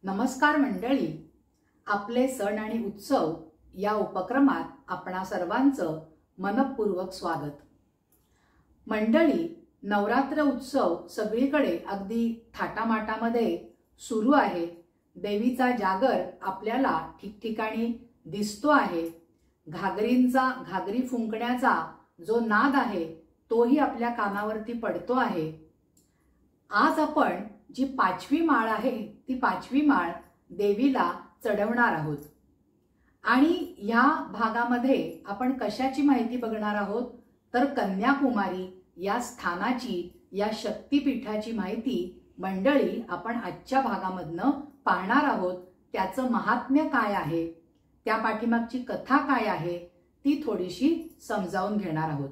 नमस्कार मंडळी, आपले सण आणि उत्सव या उपक्रमात आपणा सर्वांचं मनपूर्वक स्वागत। मंडळी, नवरात्र उत्सव सगळीकडे अगदी थाटामाटामध्ये सुरू आहे। देवीचा जागर आपल्याला ठिकठिकाणी दिसतो आहे। घागरी फुंकण्याचा जो नाद आहे तोही आपल्या कानावरती पडतो आहे। आज आपण जी पाचवी माळ आहे ती पाचवी माळ देवीला चढवणार आहोत आणि ह्या भागामध्ये आपण कशाची माहिती बघणार आहोत तर कन्याकुमारी या स्थानाची, या शक्तिपीठाची माहिती मंडळी आपण आजच्या भागामधनं पाहणार आहोत। त्याचं महात्म्य काय आहे, त्या पाठीमागची कथा काय आहे ती थोडीशी समजावून घेणार आहोत।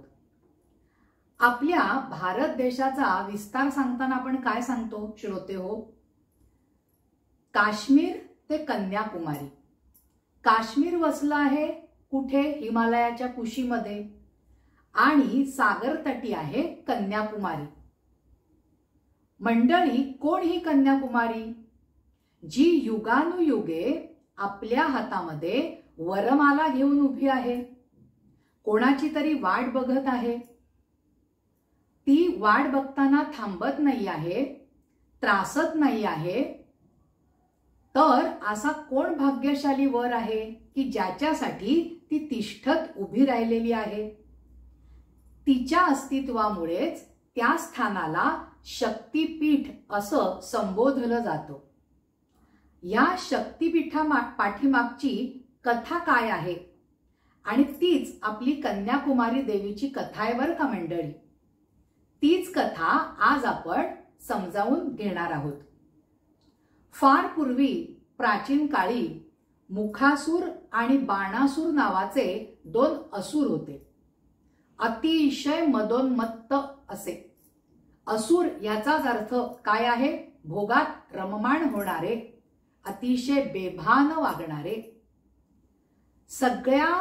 आपल्या भारत देशाचा विस्तार सांगताना आपण काय सांगतो श्रोते हो? काश्मीर ते कन्याकुमारी। काश्मीर वसलं आहे कुठे? हिमालयाच्या कुशीमध्ये, आणि सागर तटी आहे कन्याकुमारी। मंडळी, कोण ही कन्याकुमारी? जी युगानुयुगे आपल्या हातामध्ये वरमाला घेऊन उभी आहे, कोणाची तरी वाट बघत आहे। ती वाट बघताना थांबत नाही आहे, त्रासत नाही आहे। तर असा कोण भाग्यशाली वर आहे की ज्याच्यासाठी ती तिष्ठत उभी राहिलेली आहे? तिच्या अस्तित्वामुळेच त्या स्थानाला शक्तिपीठ असं संबोधलं जातं। या शक्तिपीठा पाठीमागची कथा काय आहे? आणि तीच आपली कन्याकुमारी देवीची कथा आहे बरं का मंडळी। तीच कथा आज आपण समजावून घेणार आहोत। फार पूर्वी प्राचीन काळी मुखासूर आणि बाणासूर नावाचे दोन असुर होते। अतिशय मदोन्मत्त असे। असुर याचाच अर्थ काय आहे? भोगात रममाण होणारे, अतिशय बेभान वागणारे। सगळ्या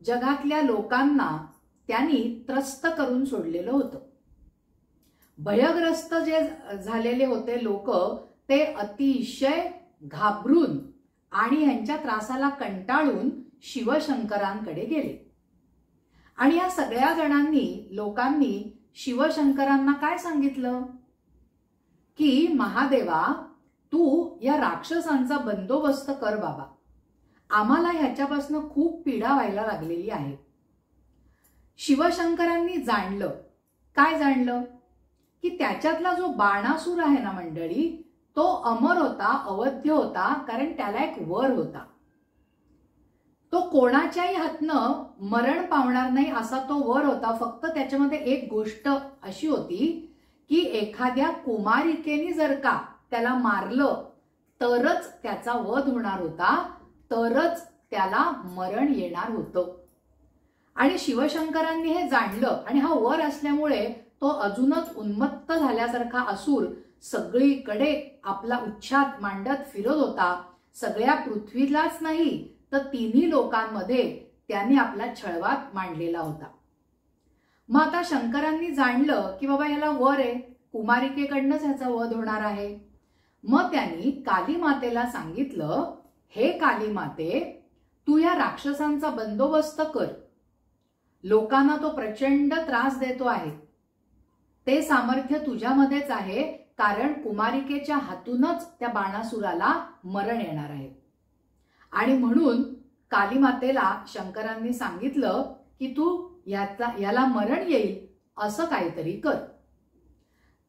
जगातल्या लोकांना त्यांनी त्रस्त करून सोडलेलं होतं। भयग्रस्त जे झालेले होते लोक, ते अतिशय घाबरून आणि यांच्या त्रासाला कंटाळून शिवशंकरांकडे गेले। आणि या सगळ्या लोकांनी शिवशंकरांना काय सांगितलं की महादेवा, तू या राक्षसांचा बंदोबस्त कर बाबा, आम्हाला ह्याच्यापासून खूप पीडा व्हायला लागलेली आहे। शिवशंकरांनी जाणलं, काय जाणलं की त्याच्यातला जो बाणासूर आहे ना मंडळी, तो अमर होता, अवध्य होता, कारण त्याला एक वर होता। तो कोणाच्याही हातनं मरण पावणार नाही असा तो वर होता। फक्त त्याच्यामध्ये एक गोष्ट अशी होती की एखाद्या कुमारिकेने जर का त्याला मारलं तरच त्याचा वध होणार होता, तरच त्याला मरण येणार होतं। आणि शिवशंकरांनी हे जाणलं आणि हा वर असल्यामुळे तो अजूनच उन्मत्त झाल्यासारखा असुर सगळीकडे आपला उच्छाद मांडत फिरत होता। सगळ्या पृथ्वीलाच नाही तर तिन्ही लोकांमध्ये त्यांनी आपला छळवाद मांडलेला होता। मग आता शंकरांनी जाणलं की बाबा याला वर आहे, कुमारिकेकडनंच ह्याचा वध होणार आहे। मग त्यांनी काली मातेला सांगितलं, हे काली माते, तू या राक्षसांचा बंदोबस्त कर, लोकांना तो प्रचंड त्रास देतो आहे, ते सामर्थ्य तुझ्यामध्येच आहे, कारण कुमारिकेच्या हातूनच त्या बाणासुराला मरण येणार आहे। आणि म्हणून काली मातेला शंकरांनी सांगितलं की तू याला मरण येईल असं काहीतरी कर।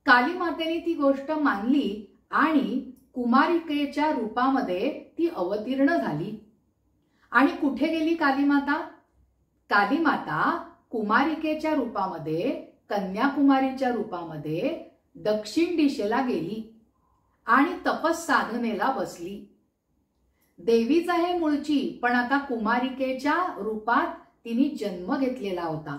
काली मातेने ती गोष्ट मानली आणि कुमारिकेच्या रूपामध्ये ती अवतीर्ण झाली। आणि कुठे गेली काली माता? काली माता कुमारिकेच्या रूपामध्ये, कन्याकुमारीच्या रूपामध्ये दक्षिण दिशेला गेली आणि तपस्साधनेला बसली। देवीच आहे मूळची, पण आता कुमारिकेच्या रूपात तिने जन्म घेतलेला होता।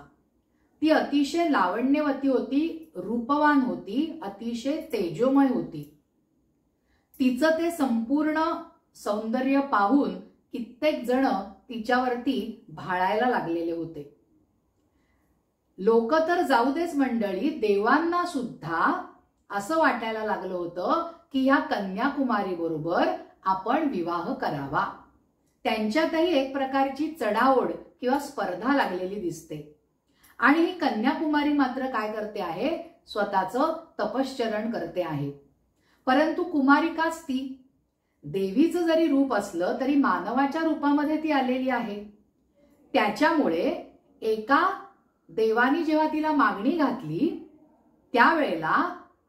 ती अतिशय लावण्यवती होती, रूपवान होती, अतिशय तेजोमय होती। तिचं ते संपूर्ण सौंदर्य पाहून कित्येक जण तिच्यावरती भाळायला लागलेले होते। लोक तर जाऊ देच मंडळी, देवांना सुद्धा असं वाटायला लागलं होतं की ह्या कन्याकुमारी बरोबर आपण विवाह करावा. त्यांच्यातही एक प्रकारची चढाओढ किंवा स्पर्धा लागलेली दिसते. आणि ही कन्याकुमारी मात्र काय करते आहे, स्वतःचं तपश्चरण करते आहे. परंतु कुमारिकाच ती, देवीचं जरी रूप असलं तरी मानवाच्या रूपामध्ये ती आलेली आहे. त्याच्यामुळे एका देवानी जेव्हा तिला मागणी घातली त्यावेळेला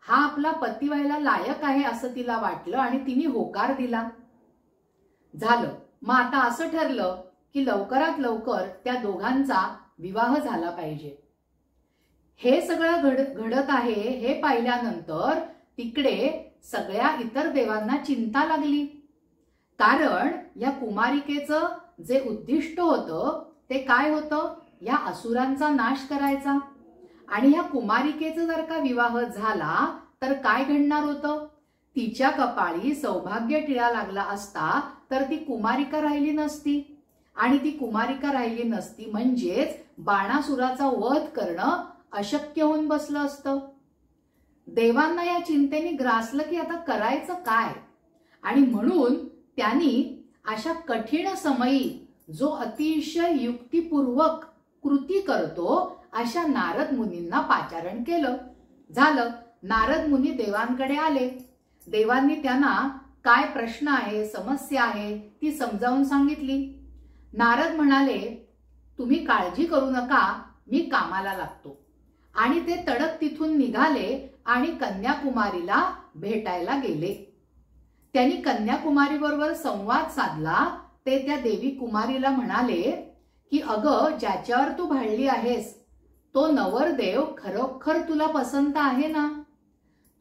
हा आपला पती व्हायला लायक आहे असं तिला वाटलं आणि तिने होकार दिला. झालं. मग आता असं ठरलं की लवकरात लवकर त्या दोघांचा विवाह झाला पाहिजे. हे सगळं घडत आहे हे पाहिल्यानंतर तिकडे सगळ्या इतर देवांना चिंता लागली. कारण या कुमारिकेचं जे उद्दिष्ट होतं ते काय होतं, या असुरांचा नाश करायचा. आणि ह्या कुमारिकेचा जर का विवाह झाला तर काय घडणार होतं, तिच्या कपाळी सौभाग्य टिळा लागला असता तर ती कुमारिका राहिली नसती. आणि ती कुमारिका राहिली नसती म्हणजेच बाणासुराचा वध करणं अशक्य होऊन बसलं असतं. देवांना या चिंतेने ग्रासलं की आता करायचं काय. आणि म्हणून त्यांनी अशा कठीण समयी जो अतिशय युक्तिपूर्वक कृती करतो अशा नारद मुनींना पाचारण केलं. झालं. नारद मुनी देवांकडे आले. देवांनी त्यांना काय प्रश्न आहे, समस्या आहे ती समजावून सांगितली. नारद म्हणाले, तुम्ही काळजी करू नका, मी कामाला लागतो. आणि ते तडक तिथून निघाले आणि कन्याकुमारीला भेटायला गेले. त्यांनी कन्याकुमारी बरोबर संवाद साधला. ते त्या देवी कुमारीला म्हणाले की अगं, ज्याच्यावर तू भाळली आहेस तो नवरदेव खरोखर तुला पसंत आहे ना,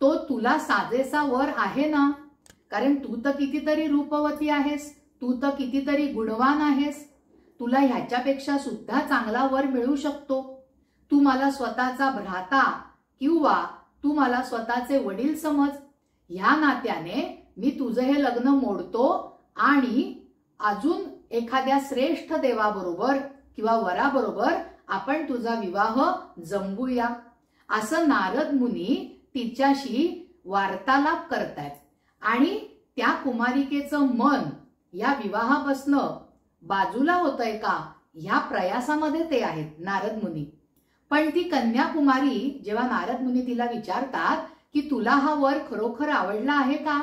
तो तुला साजेसा वर आहे ना. कारण तू तर कितीतरी रूपवती आहेस, तू तर कितीतरी गुणवान आहेस, तुला ह्याच्यापेक्षा सुद्धा चांगला वर मिळू शकतो. तू मला स्वतःचा भ्राता किंवा तू मला स्वतःचे वडील समज. ह्या नात्याने मी तुझं हे लग्न मोडतो आणि अजून एखाद्या श्रेष्ठ देवाबरोबर किंवा वराबरोबर आपण तुझा विवाह जमवूया. असं नारद मुनी तिच्याशी वार्तालाप करतायत. आणि त्या कुमारिकेचं मन या विवाहापासनं बाजूला होतंय का ह्या प्रयासामध्ये ते आहेत नारद मुनी. पण ती कन्याकुमारी जेव्हा नारद मुनी तिला विचारतात की तुला हा वर खरोखर आवडला आहे का,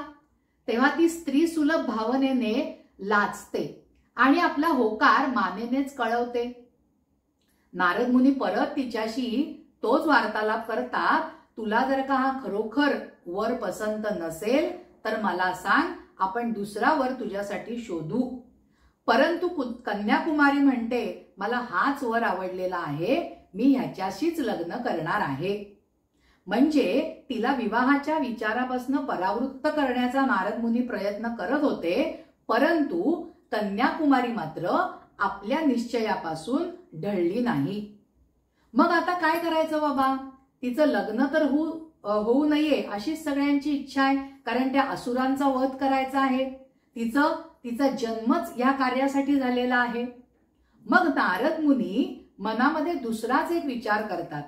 तेव्हा ती स्त्री सुलभ भावनेने लाजते आणि आपला होकार मानेनेच कळवते. नारद मुनी परत तिच्याशी तोच वार्तालाप करतात, तुला जर का हा खरोखर वर पसंत नसेल तर मला सांग, आपण दुसरा वर तुझ्यासाठी शोधू. परंतु कन्याकुमारी म्हणते, मला हाच वर आवडलेला आहे, मी ह्याच्याशीच लग्न करणार आहे. म्हणजे तिला विवाहाच्या विचारापासून परावृत्त करण्याचा नारद मुनी प्रयत्न करत होते. परंतु कन्याकुमारी मात्र आपल्या निश्चयापासून ढळली नाही. मग आता काय करायचं बाबा, तिचं लग्न तर होऊ नये अशीच सगळ्यांची इच्छा आहे. कारण त्या असुरांचा वध करायचा आहे. तिचा जन्मच या कार्यासाठी झालेला आहे. मग नारद मुनी मनामध्ये दुसराच एक विचार करतात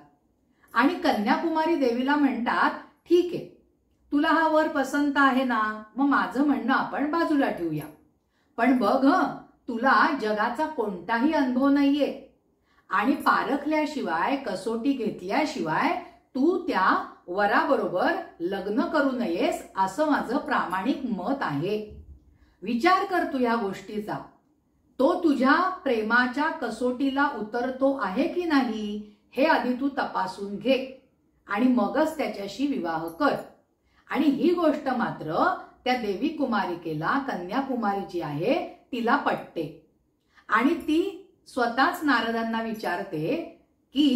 आणि कन्याकुमारी देवीला म्हणतात, ठीक आहे, तुला हा वर पसंत आहे ना, मग माझं म्हणणं आपण बाजूला ठेवूया. पण बघ तुला जगाचा कोणताही अनुभव नाहीये आणि पारखल्याशिवाय, कसोटी घेतल्याशिवाय तू त्या वराबरोबर लग्न करू नयेस असं माझं प्रामाणिक मत आहे. विचार कर तू या गोष्टीचा. तो तुझ्या प्रेमाच्या कसोटीला उतरतो आहे की नाही हे आधी तू तपासून घे आणि मगच त्याच्याशी विवाह कर. आणि ही गोष्ट मात्र त्या देवी कुमारिकेला, कन्याकुमारी जी आहे तिला पटते. आणि ती स्वतःच नारदांना विचारते की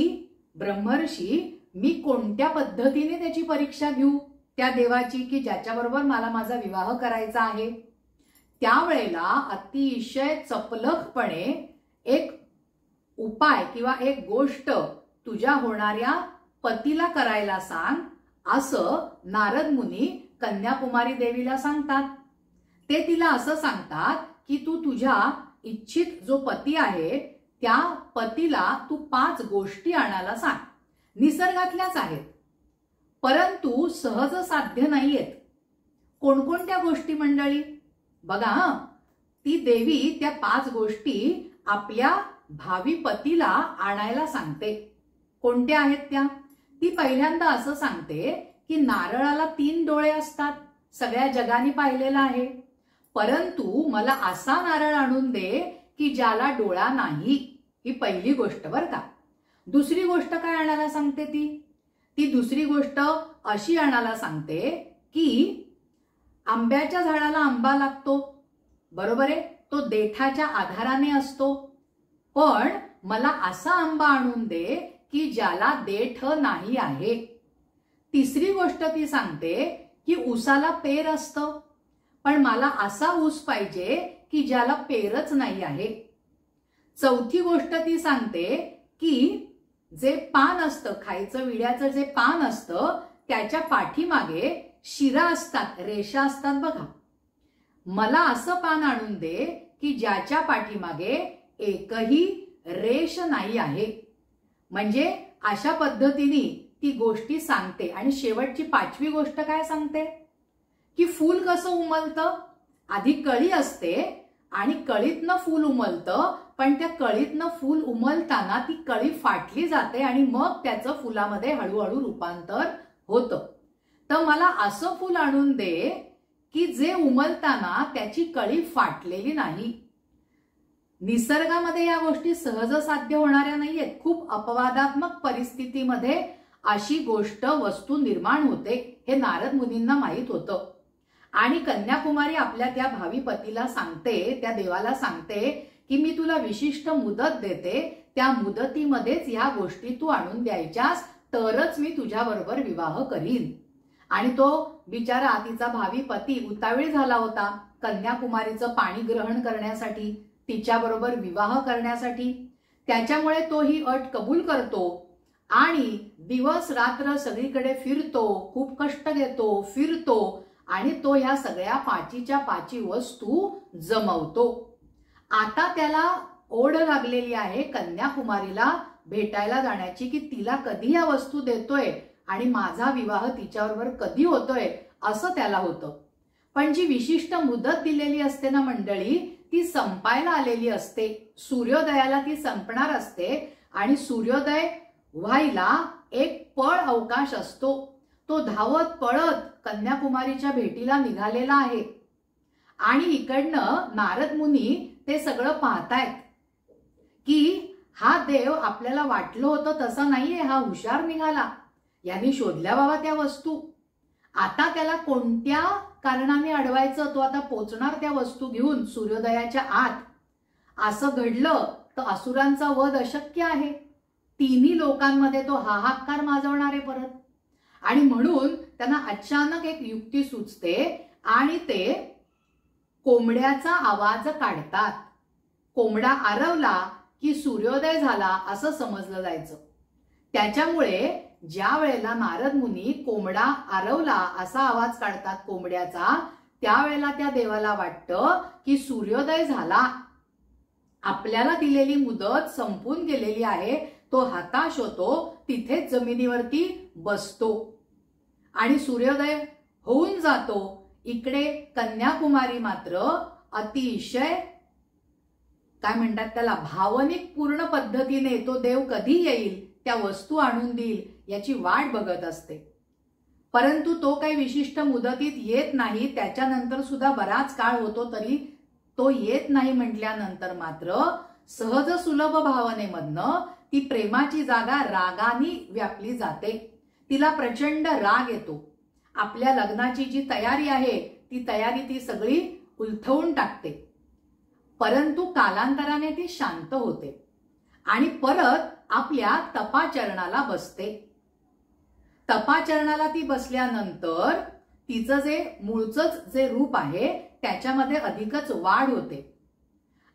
ब्रह्मर्षी, मी कोणत्या पद्धतीने त्याची परीक्षा घेऊ त्या देवाची की ज्याच्याबरोबर मला माझा विवाह करायचा आहे. त्यावेळेला अतिशय चपलकपणे एक उपाय किंवा एक गोष्ट तुझ्या होणाऱ्या पतीला करायला सांग असं नारद मुनी कन्याकुमारी देवीला सांगतात. ते तिला असं सांगतात की तू तुझ्या इच्छित जो पती आहे त्या पतीला तू 5 गोष्टी आणायला सांग. निसर्गातल्याच आहेत परंतु सहज साध्य नाहीयेत. कोणकोणत्या गोष्टी मंडळी? बघा, ती देवी त्या 5 गोष्टी आपल्या भावी पतीला आणायला सांगते. कोणत्या आहेत त्या? ती पहिल्यांदा असं सांगते की नारळाला 3 डोळे असतात, सगळ्या जगाने पाहिलेलं आहे, परंतु मला असा नारळ आणून दे की ज्याला डोळा नाही. ही पहिली गोष्ट बरं का. दुसरी गोष्ट काय आणायला सांगते ती दुसरी गोष्ट अशी आणायला सांगते की आंब्याच्या झाडाला आंबा लागतो, बरोबर आहे, तो देठाच्या आधाराने असतो, पण मला असा आंबा आणून दे की ज्याला देठ नाही आहे. तिसरी गोष्ट ती सांगते की ऊसाला पेर असतं, पण मला असा ऊस पाहिजे की ज्याला पेरच नाही आहे. चौथी गोष्ट ती सांगते की जे पान असतं, खायचं विड्याचं जे पान असतं त्याच्या पाठीमागे शिरा असतात, रेषा असतात बघा. मला असं पान आणून दे की ज्याच्या पाठीमागे एकही रेष नाही आहे. म्हणजे अशा पद्धतीने ती गोष्टी सांगते. आणि शेवटची 5वी गोष्ट काय सांगते की फूल कसं उमलतं. आधी कळी असते आणि कळीतनं फूल उमलतं, पण त्या कळीतनं फूल उमलताना ती कळी फाटली जाते आणि मग त्याचं फुलामध्ये हळूहळू रूपांतर होतं. तर मला असं फूल आणून दे की जे उमलताना त्याची कळी फाटलेली नाही. निसर्गामध्ये या गोष्टी सहज साध्य होणाऱ्या नाहीयेत. खूप अपवादात्मक परिस्थितीमध्ये अशी गोष्ट वस्तू निर्माण होते, हे नारद मुनींना माहित होतं. आणि कन्याकुमारी आपल्या त्या भावी पतीला सांगते, त्या देवाला सांगते की मी तुला विशिष्ट मुदत देते, त्या मुदतीमध्येच ह्या गोष्टी तू आणून द्यायच्यास, तरच मी तुझ्याबरोबर विवाह करीन. आणि तो बिचारा तिचा भावी पती उतावीळ झाला होता कन्याकुमारीचं पाणी ग्रहण करण्यासाठी, तिच्याबरोबर विवाह करण्यासाठी. त्याच्यामुळे तो ही अट कबूल करतो आणि दिवस रात्र सगळीकडे फिरतो, खूप कष्ट घेतो, फिरतो आणि तो ह्या सगळ्या 5च्या 5 वस्तू जमवतो. आता त्याला ओढ लागलेली आहे कन्याकुमारीला भेटायला जाण्याची की तिला कधी या वस्तू देतोय आणि माझा विवाह तिच्याबरोबर कधी होतोय असं त्याला होतं. पण जी विशिष्ट मुदत दिलेली असते ना मंडळी, ती संपायला आलेली असते. सूर्योदयाला ती संपणार असते आणि सूर्योदय व्हायला एक पळ अवकाश असतो. तो धावत पळत कन्याकुमारीच्या भेटीला निघालेला आहे. आणि इकडनं नारद मुनी ते सगळं पाहतायत की हा देव आपल्याला वाटलं होतं तसं नाहीये, हा हुशार निघाला, यांनी शोधल्या बाबा त्या वस्तू. आता त्याला कोणत्या कारणाने अडवायचं, तो आता पोचणार त्या वस्तू घेऊन सूर्योदयाच्या आत. असं घडलं तर असुरांचा वध अशक्य आहे. 3 लोकांमध्ये तो हाहाकार माजवणार आहे परत. आणि म्हणून त्यांना अचानक एक युक्ती सुचते आणि ते कोंबड्याचा आवाज काढतात. कोंबडा आरवला की सूर्योदय झाला असं समजलं जायचं. त्याच्यामुळे ज्या वेळेला नारद मुनी कोंबडा आरवला असा आवाज काढतात कोंबड्याचा, त्यावेळेला त्या देवाला वाटतं की सूर्योदय झाला, आपल्याला दिलेली मुदत संपून गेलेली आहे. तो हताश होतो, तिथेच जमिनीवरती बसतो आणि सूर्योदय होऊन जातो. इकडे कन्याकुमारी मात्र अतिशय काय म्हणतात त्याला, भावनिक पूर्ण पद्धतीने तो देव कधी येईल, त्या वस्तू आणून देईल याची वाट बघत असते. परंतु तो काही विशिष्ट मुदतीत येत नाही. त्याच्यानंतर सुद्धा बराच काळ होतो तरी तो येत नाही म्हटल्यानंतर मात्र सहज सुलभ भावनेमधनं ती प्रेमाची जागा रागाने व्यापली जाते. तिला प्रचंड राग येतो. आपल्या लग्नाची जी तयारी आहे ती तयारी ती सगळी उलथवून टाकते. परंतु कालांतराने ती शांत होते आणि परत आपल्या तपाचरणाला बसते. तपाचरणाला ती बसल्यानंतर तिचं जे मूळचंच जे रूप आहे त्याच्यामध्ये अधिकच वाढ होते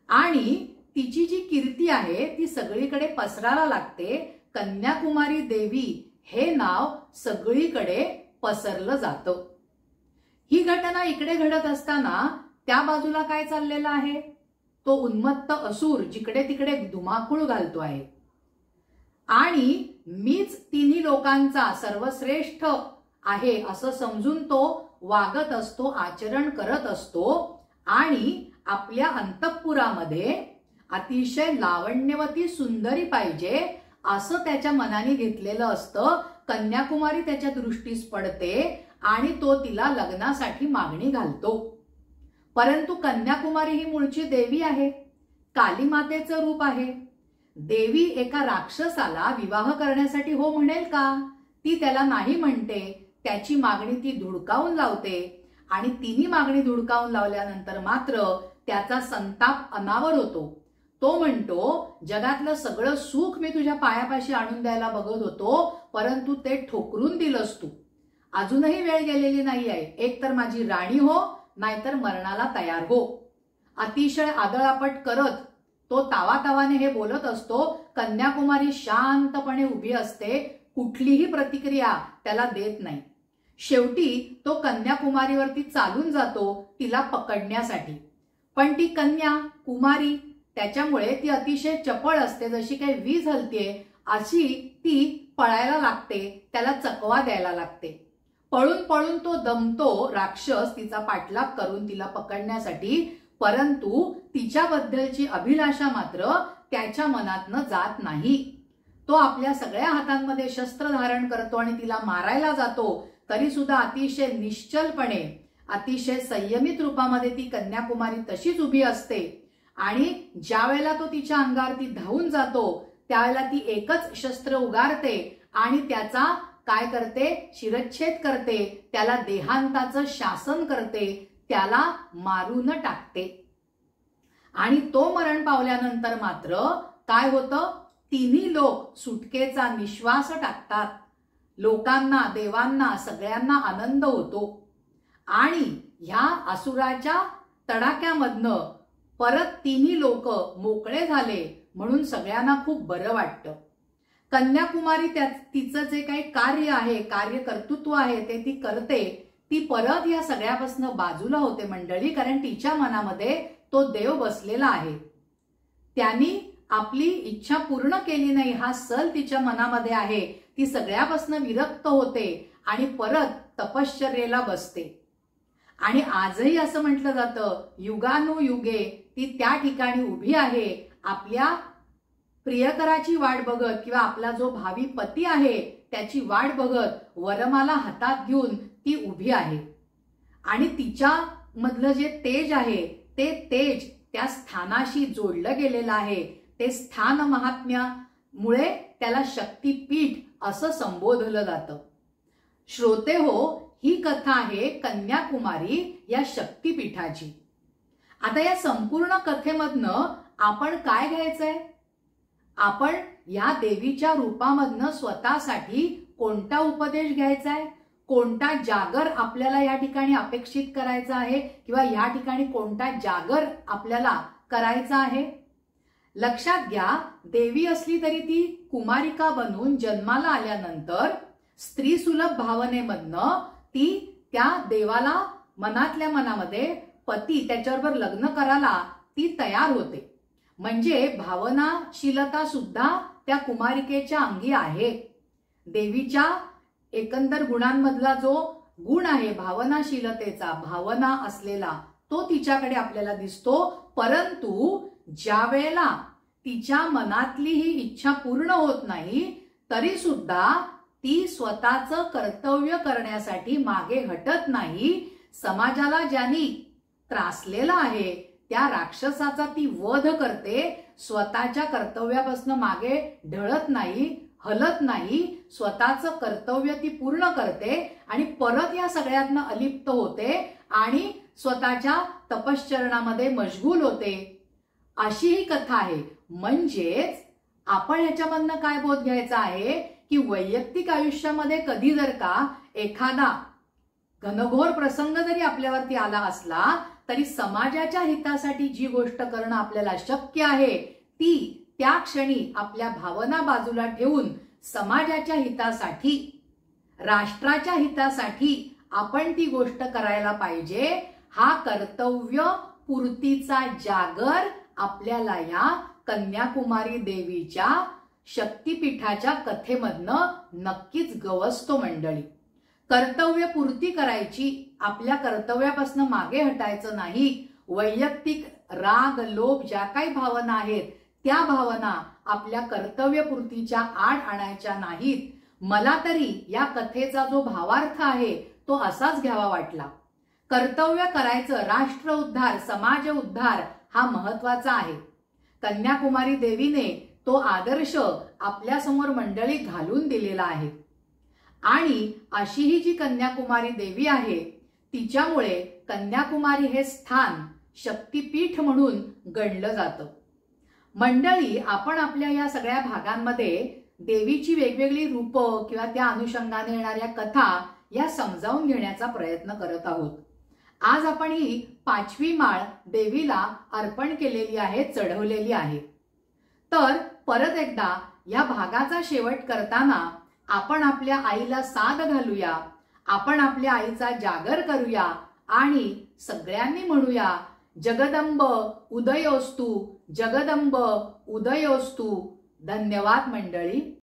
आणि तिची जी कीर्ती आहे ती सगळीकडे पसरायला लागते. कन्याकुमारी देवी हे नाव सगळीकडे पसरलं जातं. ही घटना इकडे घडत असताना त्या बाजूला काय चाललेलं आहे, तो उन्मत्त असुर जिकडे तिकडे धुमाकूळ घालतो आहे आणि मीच 3 लोकांचा सर्वश्रेष्ठ आहे असं समजून तो वागत असतो, आचरण करत असतो आणि आपल्या अंतःपुरामध्ये अतिशय लावण्यवती सुंदरी पाहिजे असं त्याच्या मनाने घेतलेलं असतं. कन्याकुमारी त्याच्या दृष्टीस पडते आणि तो तिला लग्नासाठी मागणी घालतो. परंतु कन्याकुमारी ही मूळची देवी आहे, कालीमातेचं रूप आहे. देवी एका राक्षसाला विवाह करण्यासाठी हो म्हणेल का? ती त्याला नाही म्हणते. त्याची मागणी ती धुडकावून लावते आणि तिने मागणी धुडकावून लावल्यानंतर मात्र त्याचा संताप अनावर होतो. तो म्हणतो, जगातलं सगळं सुख मी तुझ्या पायापाशी आणून द्यायला बघत होतो, परंतु ते ठोकरून दिलंस तू. अजूनही वेळ गेलेली नाही आहे. एक तर माझी राणी हो, नाहीतर मरणाला तयार हो. अतिशय आदळापट करत तो तावातावाने हे बोलत असतो. कन्याकुमारी शांतपणे उभी असते, कुठलीही प्रतिक्रिया त्याला देत नाही. शेवटी तो कन्याकुमारीवरती चालून जातो तिला पकडण्यासाठी. पण ती कन्या कुमारी त्याच्यामुळे ती अतिशय चपळ असते. जशी काही वीज हलतीये अशी ती पळायला लागते, त्याला चकवा द्यायला लागते. पळून पळून तो दमतो राक्षस तिचा पाठलाग करून तिला पकडण्यासाठी. परंतु तिच्याबद्दलची अभिलाषा मात्र त्याच्या मनातनं जात नाही. तो आपल्या सगळ्या हातांमध्ये शस्त्र धारण करतो आणि तिला मारायला जातो. तरी सुद्धा अतिशय निश्चलपणे, अतिशय संयमित रूपामध्ये ती कन्याकुमारी तशीच उभी असते. आणि ज्या वेळेला तो तिच्या अंगावरती धावून जातो त्यावेळेला ती एकच शस्त्र उगारते आणि त्याचा काय करते? शिरच्छेद करते. त्याला देहांताचं शासन करते, त्याला मारून टाकते. आणि तो मरण पावल्यानंतर मात्र काय होतं? तिन्ही लोक सुटकेचा निश्वास टाकतात. लोकांना, देवांना, सगळ्यांना आनंद होतो. आणि ह्या असुराच्या तडाख्यामधनं परत तिन्ही लोक मोकळे झाले म्हणून सगळ्यांना खूप बरं वाटतं. कन्याकुमारी तिचं जे काही कार्य आहे, कार्यकर्तृत्व आहे ते ती करते. ती परत या सगळ्यापासून बाजूला होते मंडळी, कारण तिच्या मनामध्ये तो देव बसलेला आहे. त्यांनी आपली इच्छा पूर्ण केली नाही हा सल तिच्या मनामध्ये आहे. ती सगळ्यापासून विरक्त होते आणि परत तपश्चर्येला बसते. आणि आजही असं म्हटलं जातं, युगानुयुगे ती त्या ठिकाणी उभी आहे, आपल्या प्रियकराची वाट बघत किंवा आपला जो भावी पती आहे त्याची वाट बघत वरमाला हातात घेऊन ती उभी आहे. आणि तिच्या मधलं जे तेज आहे ते तेज त्या स्थानाशी जोडलं गेलेलं आहे. ते स्थान महात्म्यामुळे त्याला शक्तिपीठ असं संबोधलं जातं. श्रोते हो, ही कथा आहे कन्याकुमारी या शक्तिपीठाची. आता या संपूर्ण कथेमधनं आपण काय घ्यायचंय? आपण या देवीच्या रूपामधनं स्वतःसाठी कोणता उपदेश घ्यायचा आहे? कोणता जागर आपल्याला या ठिकाणी अपेक्षित करायचा आहे किंवा या ठिकाणी कोणता जागर आपल्याला करायचा आहे? लक्षात घ्या, देवी असली तरी ती कुमारिका बनून जन्माला आल्यानंतर स्त्री सुलभ भावनेमधनं ती त्या देवाला मनातल्या मनामध्ये पती त्याच्याबरोबर लग्न करायला ती तयार होते. म्हणजे भावनाशीलता सुद्धा त्या कुमारिकेच्या अंगी आहे. देवीच्या एकंदर गुणांमधला जो गुण आहे भावनाशीलतेचा, भावना असलेला, तो तिच्याकडे आपल्याला दिसतो. परंतु ज्या वेळेला तिच्या मनातली ही इच्छा पूर्ण होत नाही तरी सुद्धा ती स्वतःचं कर्तव्य करण्यासाठी मागे हटत नाही. समाजाला ज्यांनी त्रासलेला आहे त्या राक्षसाचा ती वध करते. स्वतःच्या कर्तव्यापासून मागे ढळत नाही, हलत नाही. स्वतःचं कर्तव्य ती पूर्ण करते आणि परत या सगळ्यातनं अलिप्त होते आणि स्वतःच्या तपश्चरणामध्ये मशगूल होते. अशी ही कथा आहे. म्हणजेच आपण ह्याच्यामधनं काय बोध घ्यायचा आहे की वैयक्तिक आयुष्यामध्ये कधी जर का एखादा घनघोर प्रसंग जरी आपल्यावरती आला असला तरी समाजाच्या हितासाठी जी गोष्ट करणं आपल्याला शक्य आहे ती त्या क्षणी आपल्या भावना बाजूला ठेवून समाजाच्या हितासाठी, राष्ट्राच्या हितासाठी आपण ती गोष्ट करायला पाहिजे. हा कर्तव्य पूर्तीचा जागर आपल्याला या कन्याकुमारी देवीच्या शक्तिपीठाच्या कथेमधनं नक्कीच गवसतो मंडळी. कर्तव्य पूर्ती करायची, आपल्या कर्तव्यापासून मागे हटायचं नाही. वैयक्तिक राग लोभ ज्या काही भावना आहेत त्या भावना आपल्या कर्तव्यपूर्तीच्या आड आणायच्या नाहीत. मला तरी या कथेचा जो भावार्थ आहे तो असाच घ्यावा वाटला. कर्तव्य करायचं, राष्ट्र उद्धार, समाज उद्धार हा महत्वाचा आहे. कन्याकुमारी देवीने तो आदर्श आपल्या समोर मंडळी घालून दिलेला आहे. आणि अशी ही जी कन्याकुमारी देवी आहे तिच्यामुळे कन्याकुमारी हे स्थान शक्तिपीठ म्हणून गणलं जातं. मंडळी, आपण आपल्या या सगळ्या भागांमध्ये देवीची वेगवेगळी रूपं किंवा त्या अनुषंगाने येणाऱ्या कथा या समजावून घेण्याचा प्रयत्न करत आहोत. आज आपण ही 5वी माळ देवीला अर्पण केलेली आहे, चढवलेली आहे. तर परत एकदा या भागाचा शेवट करताना आपण आपल्या आईला साद घालूया, आपण आपल्या आईचा जागर करूया आणि सगळ्यांनी म्हणूया, जगदंब उदयोस्तु, जगदंब उदयोस्तु. धन्यवाद मंडळी.